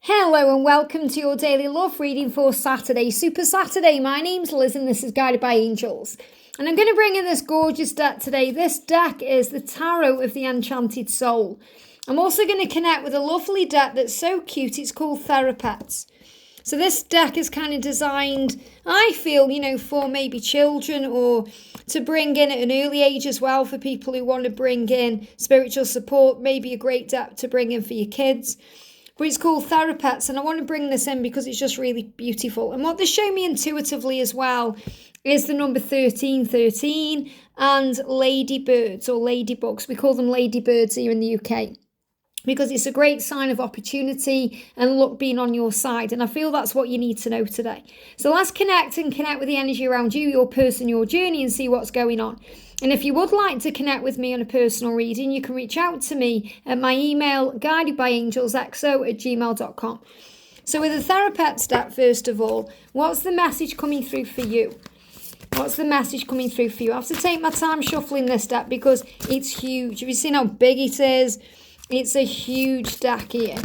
Hello and welcome to your daily love reading for Saturday, Super Saturday. My name's Liz and this is Guided by Angels. And I'm going to bring in this gorgeous deck today. This deck is the Tarot of the Enchanted Soul. I'm also going to connect with a lovely deck that's so cute. It's called Therapets. So this deck is kind of designed, I feel, for maybe children or to bring in at an early age as well for people who want to bring in spiritual support. Maybe a great deck to bring in for your kids. But it's called Therapets, and I want to bring this in because it's just really beautiful. And what they show me intuitively as well is the number 1313 and ladybirds or ladybugs. We call them ladybirds here in the UK because it's a great sign of opportunity and luck being on your side. And I feel that's what you need to know today. So let's connect with the energy around you, your person, your journey, and see what's going on. And if you would like to connect with me on a personal reading, you can reach out to me at my email, guidedbyangelsxo@gmail.com. So with the Therapets deck, first of all, what's the message coming through for you? What's the message coming through for you? I have to take my time shuffling this deck because it's huge. Have you seen how big it is? It's a huge deck here.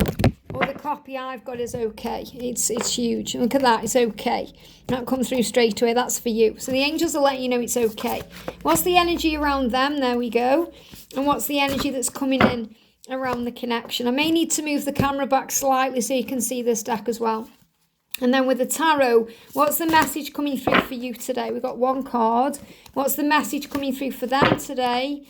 Well, the copy I've got is okay. It's huge. Look at that. It's okay. That comes through straight away. That's for you. So the angels are letting you know it's okay. What's the energy around them? There we go. And what's the energy that's coming in around the connection? I may need to move the camera back slightly so you can see this deck as well. And then with the tarot, what's the message coming through for you today? We've got one card. What's the message coming through for them today?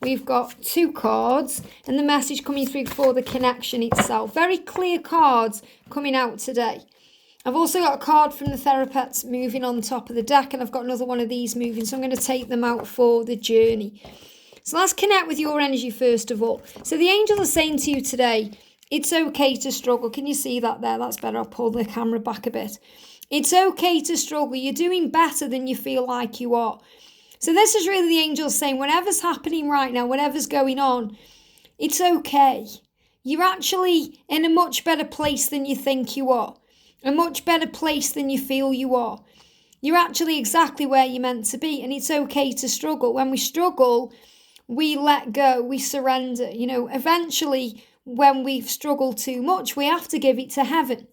We've got two cards. And the message coming through for the connection itself. Very clear cards coming out today. I've also got a card from the Therapets moving on top of the deck. And I've got another one of these moving. So I'm going to take them out for the journey. So let's connect with your energy first of all. So the angels are saying to you today, it's okay to struggle. Can you see that there? That's better. I'll pull the camera back a bit. It's okay to struggle. You're doing better than you feel like you are. So this is really the angels saying, whatever's happening right now, whatever's going on, it's okay. You're actually in a much better place than you think you are. A much better place than you feel you are. You're actually exactly where you're meant to be. And it's okay to struggle. When we struggle, we let go. We surrender. Eventually, when we've struggled too much, we have to give it to heaven.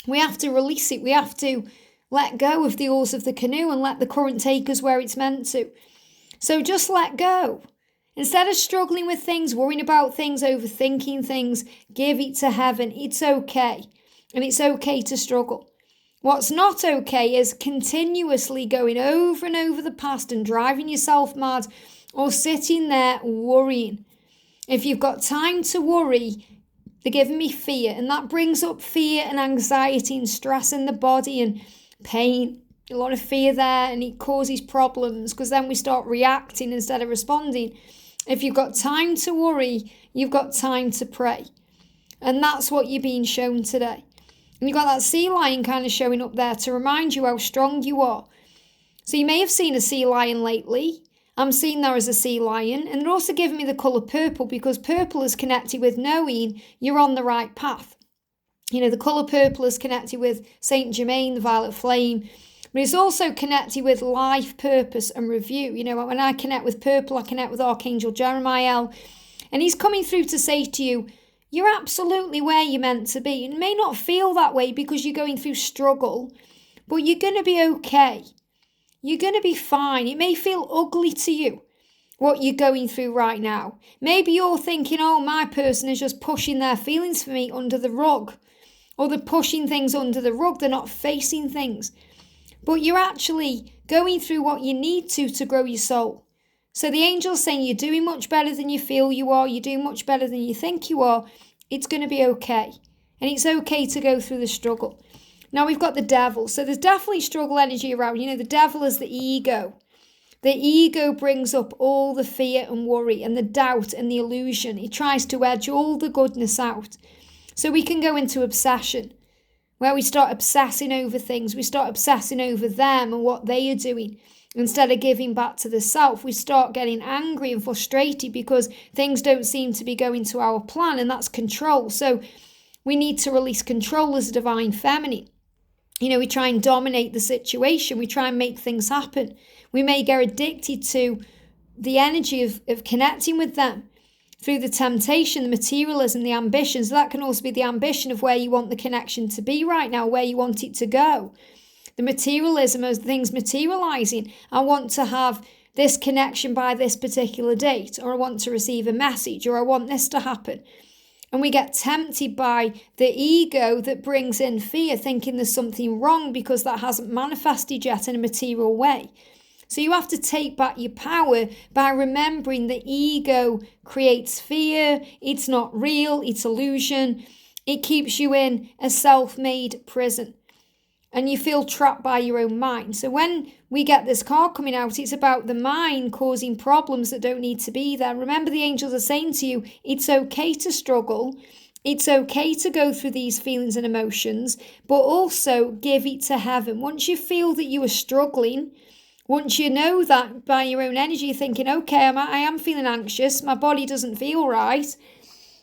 We have to release it. We have to let go of the oars of the canoe and let the current take us where it's meant to. So just let go. Instead of struggling with things, worrying about things, overthinking things, give it to heaven. It's okay. And it's okay to struggle. What's not okay is continuously going over and over the past and driving yourself mad or sitting there worrying. If you've got time to worry, they're giving me fear. And that brings up fear and anxiety and stress in the body and pain. A lot of fear there, and it causes problems because then we start reacting instead of responding. If you've got time to worry, you've got time to pray. And that's what you're being shown today. And you've got that sea lion kind of showing up there to remind you how strong you are. So you may have seen a sea lion lately. I'm seeing there as a sea lion, and they're also giving me the colour purple because purple is connected with knowing you're on the right path. The colour purple is connected with Saint Germain, the violet flame, but it's also connected with life, purpose and review. When I connect with purple, I connect with Archangel Jeremiah, and he's coming through to say to you, you're absolutely where you're meant to be. It may not feel that way because you're going through struggle, but you're going to be okay. You're going to be fine. It may feel ugly to you, what you're going through right now. Maybe you're thinking, oh, my person is just pushing their feelings for me under the rug. Or they're pushing things under the rug. They're not facing things. But you're actually going through what you need to grow your soul. So the angel's saying you're doing much better than you feel you are. You're doing much better than you think you are. It's going to be okay. And it's okay to go through the struggle. Now we've got the devil. So there's definitely struggle energy around. The devil is the ego. The ego brings up all the fear and worry and the doubt and the illusion. It tries to edge all the goodness out. So we can go into obsession, where we start obsessing over things. We start obsessing over them and what they are doing. Instead of giving back to the self, we start getting angry and frustrated because things don't seem to be going to our plan, and that's control. So we need to release control as a divine feminine. We try and dominate the situation. We try and make things happen. We may get addicted to the energy of connecting with them. through the temptation, the materialism, the ambitions. That can also be the ambition of where you want the connection to be right now, where you want it to go. The materialism of things materializing. I want to have this connection by this particular date, or I want to receive a message, or I want this to happen. And we get tempted by the ego that brings in fear, thinking there's something wrong because that hasn't manifested yet in a material way. So you have to take back your power by remembering the ego creates fear. It's not real. It's illusion. It keeps you in a self-made prison. And you feel trapped by your own mind. So when we get this card coming out, it's about the mind causing problems that don't need to be there. Remember, the angels are saying to you, it's okay to struggle. It's okay to go through these feelings and emotions, but also give it to heaven. Once you feel that you are struggling, once you know that by your own energy, you're thinking, okay, I am feeling anxious. My body doesn't feel right.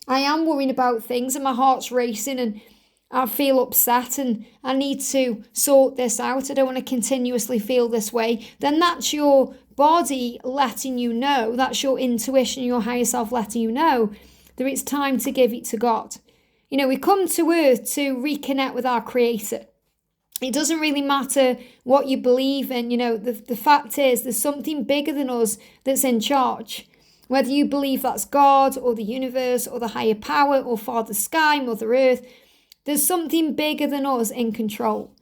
I am worrying about things and my heart's racing and I feel upset and I need to sort this out. I don't want to continuously feel this way. Then that's your body letting you know, that's your intuition, your higher self letting you know that it's time to give it to God. You know, we come to earth to reconnect with our Creator. It doesn't really matter what you believe in. You know, the fact is there's something bigger than us that's in charge. Whether you believe that's God or the universe or the higher power or Father Sky, Mother Earth, there's something bigger than us in control.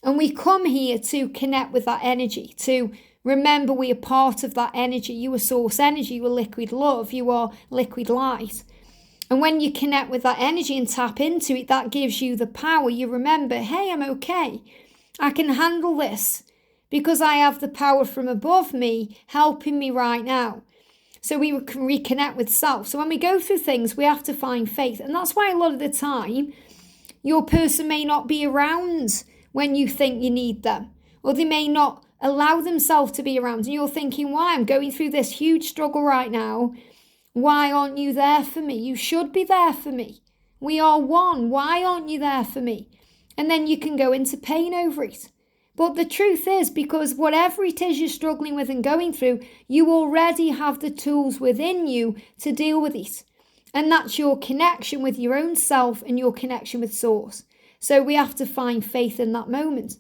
And we come here to connect with that energy, to remember we are part of that energy. You are source energy, you are liquid love, you are liquid light. And when you connect with that energy and tap into it, that gives you the power. You remember, hey, I'm okay. I can handle this because I have the power from above me helping me right now. So we can reconnect with self. So when we go through things, we have to find faith. And that's why a lot of the time, your person may not be around when you think you need them, or they may not allow themselves to be around. And you're thinking, why? I'm going through this huge struggle right now. Why aren't you there for me? You should be there for me. We are one. Why aren't you there for me? And then you can go into pain over it. But the truth is, because whatever it is you're struggling with and going through, you already have the tools within you to deal with it. And that's your connection with your own self and your connection with Source. So we have to find faith in that moment.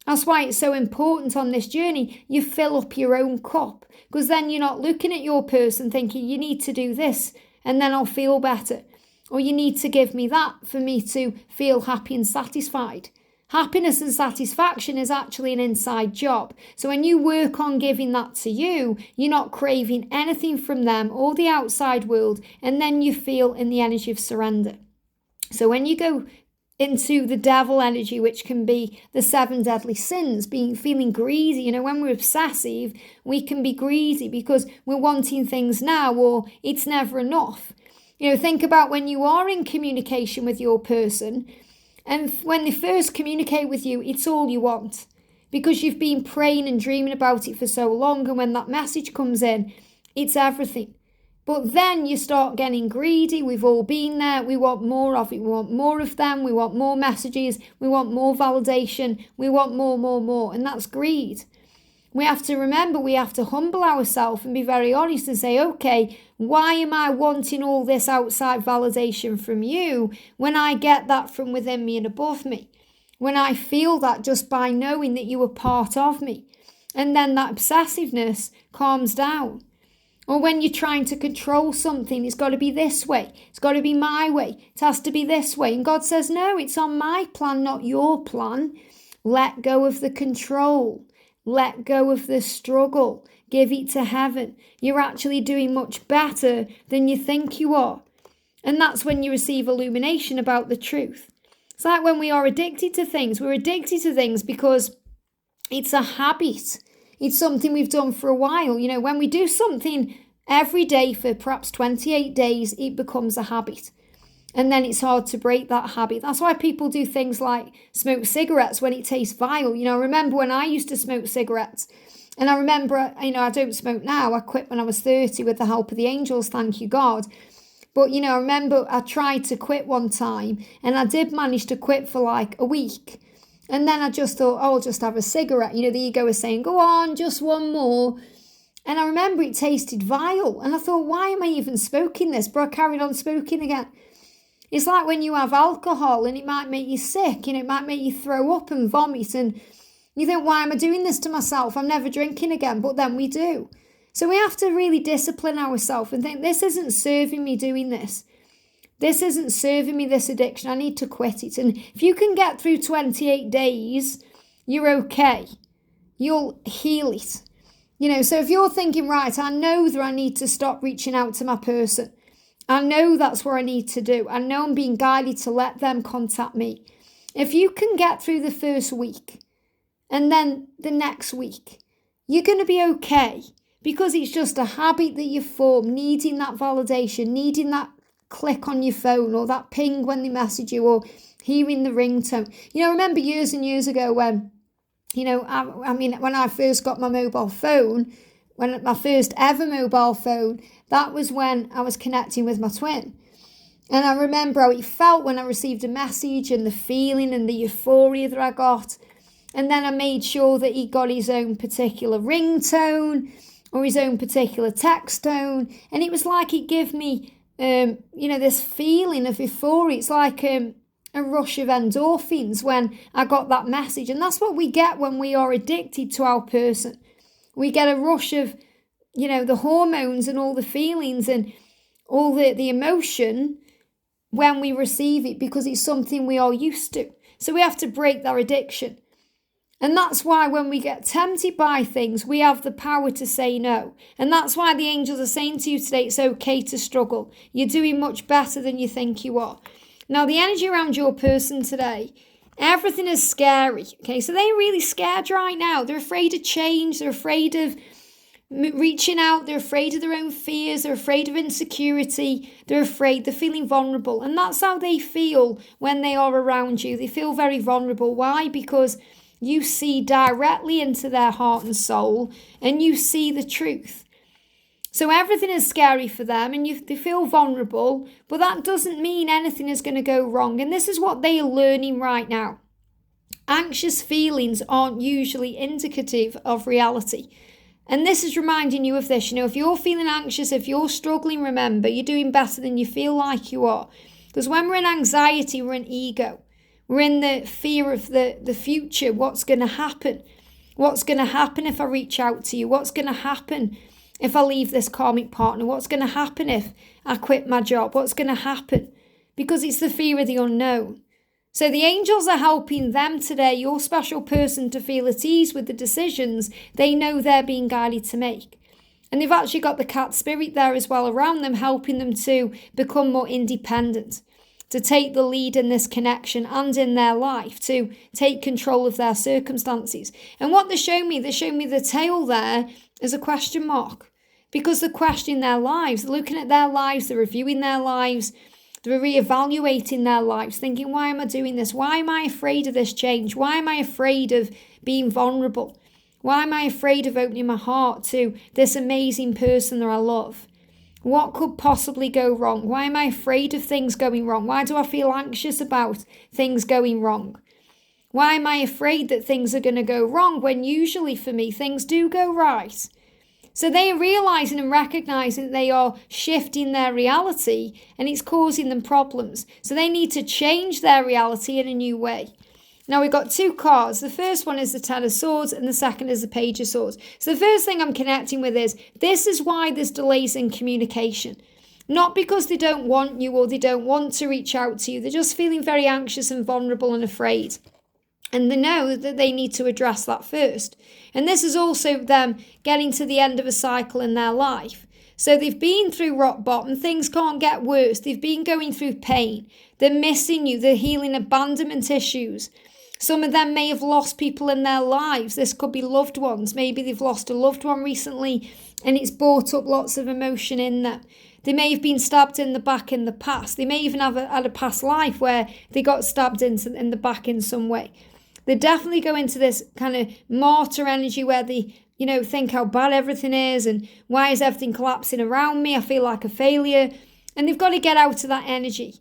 That's why it's so important on this journey, you fill up your own cup. Because then you're not looking at your person thinking, you need to do this and then I'll feel better. Or you need to give me that for me to feel happy and satisfied. Happiness and satisfaction is actually an inside job. So when you work on giving that to you, you're not craving anything from them or the outside world, and then you feel in the energy of surrender. So when you go into the devil energy, which can be the 7 deadly sins, feeling greedy, you know, when we're obsessive, we can be greedy because we're wanting things now or it's never enough. You know, think about when you are in communication with your person, and when they first communicate with you, it's all you want because you've been praying and dreaming about it for so long. And when that message comes in, it's everything. But then you start getting greedy. We've all been there. We want more of it. We want more of them. We want more messages. We want more validation. We want more. And that's greed. We have to remember, we have to humble ourselves and be very honest and say, okay, why am I wanting all this outside validation from you when I get that from within me and above me? When I feel that just by knowing that you are part of me. And then that obsessiveness calms down. Or when you're trying to control something, it's got to be this way. It's got to be my way. It has to be this way. And God says, no, it's on my plan, not your plan. Let go of the control. Let go of the struggle. Give it to heaven. You're actually doing much better than you think you are. And that's when you receive illumination about the truth. It's like when we are addicted to things. We're addicted to things because it's a habit. It's something we've done for a while. You know, when we do something every day for perhaps 28 days, it becomes a habit. And then it's hard to break that habit. That's why people do things like smoke cigarettes when it tastes vile. You know, I remember when I used to smoke cigarettes. And I remember, you know, I don't smoke now. I quit when I was 30 with the help of the angels, thank you God. But, you know, I remember I tried to quit one time. And I did manage to quit for like a week. And then I just thought, oh, I'll just have a cigarette. You know, the ego is saying, go on, just one more. And I remember it tasted vile. And I thought, why am I even smoking this? But I carried on smoking again. It's like when you have alcohol and it might make you sick, it might make you throw up and vomit. And you think, why am I doing this to myself? I'm never drinking again. But then we do. So we have to really discipline ourselves and think, this isn't serving me doing this. This isn't serving me, this addiction. I need to quit it. And if you can get through 28 days, you're okay. You'll heal it. So if you're thinking, right, I know that I need to stop reaching out to my person. I know that's what I need to do. I know I'm being guided to let them contact me. If you can get through the first week and then the next week, you're going to be okay, because it's just a habit that you form, needing that validation, needing that click on your phone or that ping when they message you or hearing the ringtone. I remember years and years ago when, when I first got my mobile phone, when my first ever mobile phone, that was when I was connecting with my twin. And I remember how it felt when I received a message and the feeling and the euphoria that I got. And then I made sure that he got his own particular ringtone or his own particular text tone. And it was like it gave me, this feeling of euphoria. It's like a rush of endorphins when I got that message. And that's what we get when we are addicted to our person. We get a rush of, the hormones and all the feelings and all the emotion when we receive it, because it's something we are used to. So we have to break that addiction. And that's why when we get tempted by things, we have the power to say no. And that's why the angels are saying to you today, it's okay to struggle. You're doing much better than you think you are. Now, the energy around your person today, everything is scary. Okay, so they're really scared right now. They're afraid of change. They're afraid of reaching out. They're afraid of their own fears. They're afraid of insecurity. They're afraid. They're feeling vulnerable. And that's how they feel when they are around you. They feel very vulnerable. Why? Because you see directly into their heart and soul, and you see the truth. So everything is scary for them, and they feel vulnerable, but that doesn't mean anything is going to go wrong. And this is what they are learning right now. Anxious feelings aren't usually indicative of reality. And this is reminding you of this. If you're feeling anxious, if you're struggling, remember, you're doing better than you feel like you are. Because when we're in anxiety, we're in ego. We're in the fear of the future. What's going to happen? What's going to happen if I reach out to you? What's going to happen if I leave this karmic partner? What's going to happen if I quit my job? What's going to happen? Because it's the fear of the unknown. So the angels are helping them today, your special person, to feel at ease with the decisions they know they're being guided to make. And they've actually got the cat spirit there as well around them, helping them to become more independent, to take the lead in this connection and in their life, to take control of their circumstances. And what they show me the tail there is a question mark, because they're questioning their lives, they're looking at their lives, they're reviewing their lives, they're reevaluating their lives, thinking, why am I doing this? Why am I afraid of this change? Why am I afraid of being vulnerable? Why am I afraid of opening my heart to this amazing person that I love? What could possibly go wrong? Why am I afraid of things going wrong? Why do I feel anxious about things going wrong? Why am I afraid that things are going to go wrong when usually for me things do go right? So they are realizing and recognizing that they are shifting their reality and it's causing them problems. So they need to change their reality in a new way. Now we've got two cards. The first one is the Ten of Swords and the second is the Page of Swords. So the first thing I'm connecting with is, this is why there's delays in communication. Not because they don't want you or they don't want to reach out to you. They're just feeling very anxious and vulnerable and afraid. And they know that they need to address that first. And this is also them getting to the end of a cycle in their life. So they've been through rock bottom, things can't get worse. They've been going through pain. They're missing you. They're healing abandonment issues. Some of them may have lost people in their lives. This could be loved ones. Maybe they've lost a loved one recently and it's brought up lots of emotion in them. They may have been stabbed in the back in the past. They may even have had a past life where they got stabbed in the back in some way. They definitely go into this kind of martyr energy where they, think how bad everything is and why is everything collapsing around me? I feel like a failure. And they've got to get out of that energy.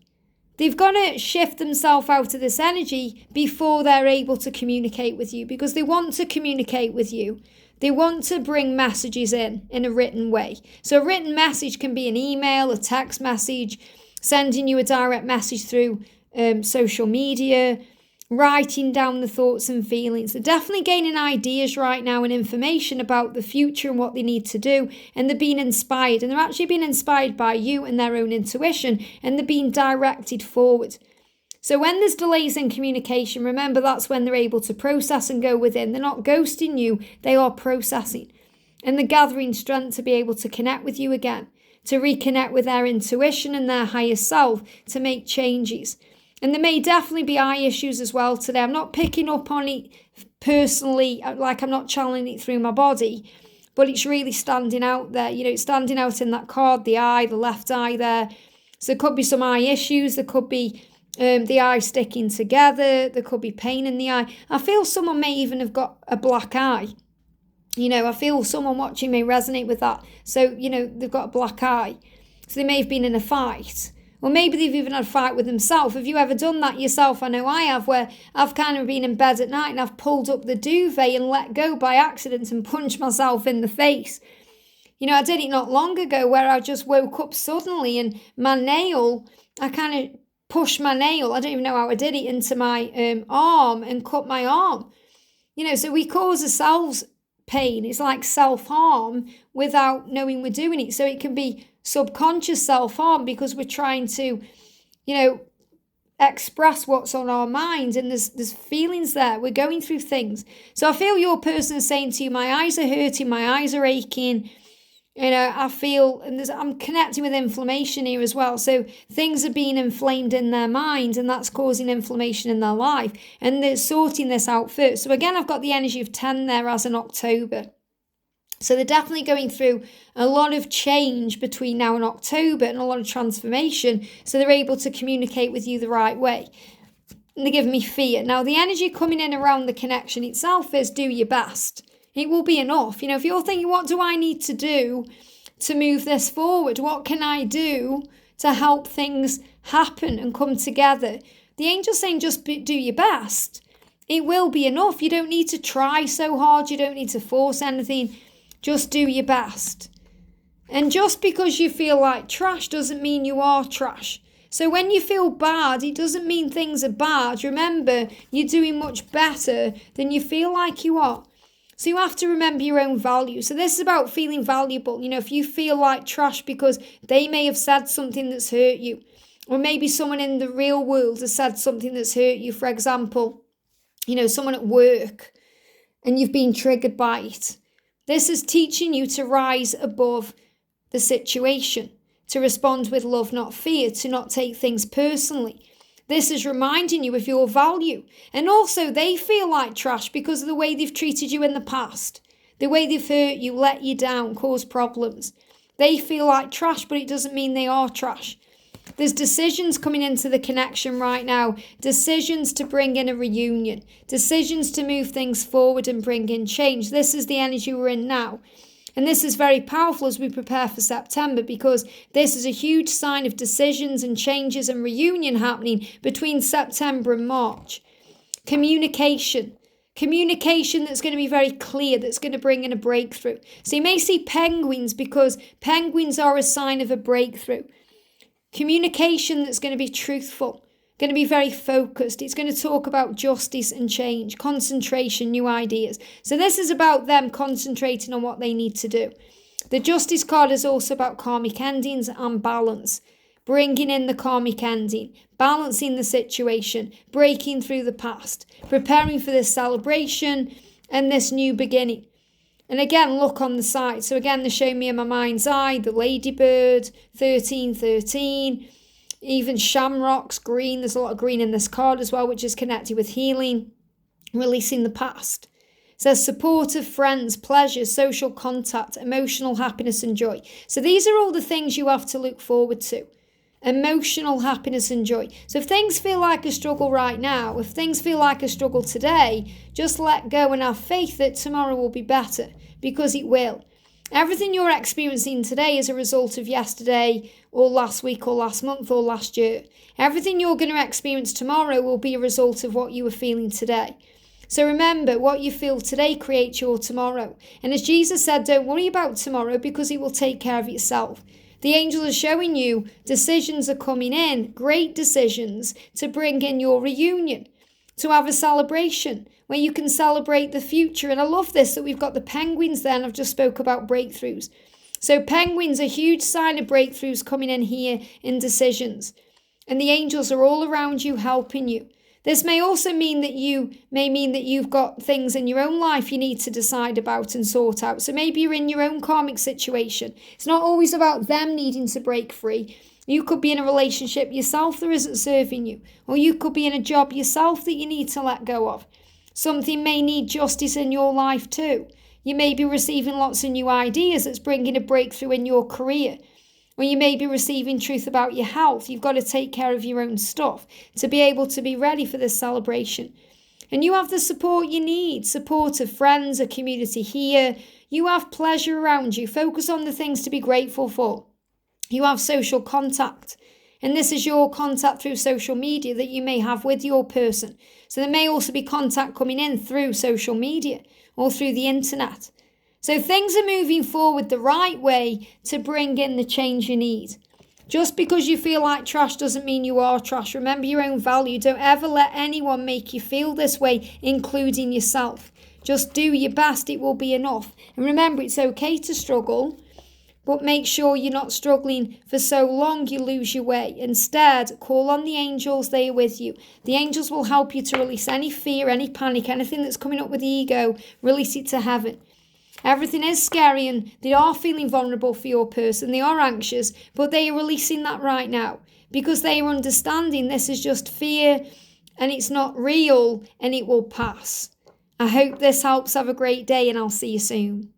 They've got to shift themselves out of this energy before they're able to communicate with you, because they want to communicate with you. They want to bring messages in a written way. So a written message can be an email, a text message, sending you a direct message through social media, writing down the thoughts and feelings. They're definitely gaining ideas right now and information about the future and what they need to do. And they're being inspired. And they're actually being inspired by you and their own intuition. And they're being directed forward. So when there's delays in communication, remember that's when they're able to process and go within. They're not ghosting you. They are processing. And they're gathering strength to be able to connect with you again. To reconnect with their intuition and their higher self. To make changes. And there may definitely be eye issues as well today. I'm not picking up on it personally, like I'm not channeling it through my body, but it's really standing out there. You know, it's standing out in that card, the eye, the left eye there. So there could be some eye issues. There could be the eye sticking together. There could be pain in the eye. I feel someone may even have got a black eye. You know, I feel someone watching may resonate with that. So, you know, they've got a black eye. So they may have been in a fight. Or maybe they've even had a fight with themselves. Have you ever done that yourself? I know I have, where I've kind of been in bed at night and I've pulled up the duvet and let go by accident and punched myself in the face. You know, I did it not long ago where I just woke up suddenly and my nail, I kind of pushed my nail, I don't even know how I did it, into my arm and cut my arm. You know, so we cause ourselves pain. It's like self-harm without knowing we're doing it. So it can be subconscious self-harm because we're trying to, you know, express what's on our mind, and there's feelings there. We're going through things. So I feel your person is saying to you, my eyes are hurting, my eyes are aching. You know, I feel, and I'm connecting with inflammation here as well. So things are being inflamed in their mind, and that's causing inflammation in their life. And they're sorting this out first. So again, I've got the energy of 10 there as in October. So they're definitely going through a lot of change between now and October, and a lot of transformation. So they're able to communicate with you the right way. And they give me fear. Now, the energy coming in around the connection itself is do your best. It will be enough. You know, if you're thinking, what do I need to do to move this forward? What can I do to help things happen and come together? The angel's saying just do your best. It will be enough. You don't need to try so hard. You don't need to force anything. Just do your best. And just because you feel like trash doesn't mean you are trash. So when you feel bad, it doesn't mean things are bad. Remember, you're doing much better than you feel like you are. So you have to remember your own value. So this is about feeling valuable. You know, if you feel like trash because they may have said something that's hurt you, or maybe someone in the real world has said something that's hurt you, for example, you know, someone at work, and you've been triggered by it. This is teaching you to rise above the situation, to respond with love, not fear, to not take things personally. This is reminding you of your value. And also, they feel like trash because of the way they've treated you in the past. The way they've hurt you, let you down, caused problems. They feel like trash, but it doesn't mean they are trash. There's decisions coming into the connection right now. Decisions to bring in a reunion. Decisions to move things forward and bring in change. This is the energy we're in now. And this is very powerful as we prepare for September, because this is a huge sign of decisions and changes and reunion happening between September and March. Communication that's going to be very clear, that's going to bring in a breakthrough. So you may see penguins because penguins are a sign of a breakthrough. Communication that's going to be truthful, going to be very focused. It's going to talk about justice and change, concentration, new ideas. So this is about them concentrating on what they need to do. The Justice card is also about karmic endings and balance. Bringing in the karmic ending, balancing the situation, breaking through the past, preparing for this celebration and this new beginning. And again, look on the side. So again, they're showing me in my mind's eye, the ladybird, 1313, even shamrocks, green. There's a lot of green in this card as well, which is connected with healing, releasing the past. It says support of friends, pleasure, social contact, emotional happiness and joy. So these are all the things you have to look forward to. Emotional happiness and joy. So if things feel like a struggle right now, if things feel like a struggle today, just let go and have faith that tomorrow will be better, because it will. Everything you're experiencing today is a result of yesterday or last week or last month or last year. Everything you're going to experience tomorrow will be a result of what you were feeling today. So remember, what you feel today creates your tomorrow. And as Jesus said, don't worry about tomorrow because it will take care of itself. The angels are showing you decisions are coming in, great decisions, to bring in your reunion, to have a celebration where you can celebrate the future. And I love this, that we've got the penguins there, and I've just spoke about breakthroughs. So penguins, a huge sign of breakthroughs coming in here in decisions. And the angels are all around you helping you. This may also mean that you've got things in your own life you need to decide about and sort out. So maybe you're in your own karmic situation. It's not always about them needing to break free. You could be in a relationship yourself that isn't serving you. Or you could be in a job yourself that you need to let go of. Something may need justice in your life too. You may be receiving lots of new ideas that's bringing a breakthrough in your career. Or you may be receiving truth about your health. You've got to take care of your own stuff to be able to be ready for this celebration. And you have the support you need, support of friends, a community here. You have pleasure around you. Focus on the things to be grateful for. You have social contact. And this is your contact through social media that you may have with your person. So there may also be contact coming in through social media or through the internet. So things are moving forward the right way to bring in the change you need. Just because you feel like trash doesn't mean you are trash. Remember your own value. Don't ever let anyone make you feel this way, including yourself. Just do your best. It will be enough. And remember, it's okay to struggle, but make sure you're not struggling for so long you lose your way. Instead, call on the angels. They are with you. The angels will help you to release any fear, any panic, anything that's coming up with the ego. Release it to heaven. Everything is scary and they are feeling vulnerable for your person. They are anxious, but they are releasing that right now because they are understanding this is just fear and it's not real and it will pass. I hope this helps. Have a great day and I'll see you soon.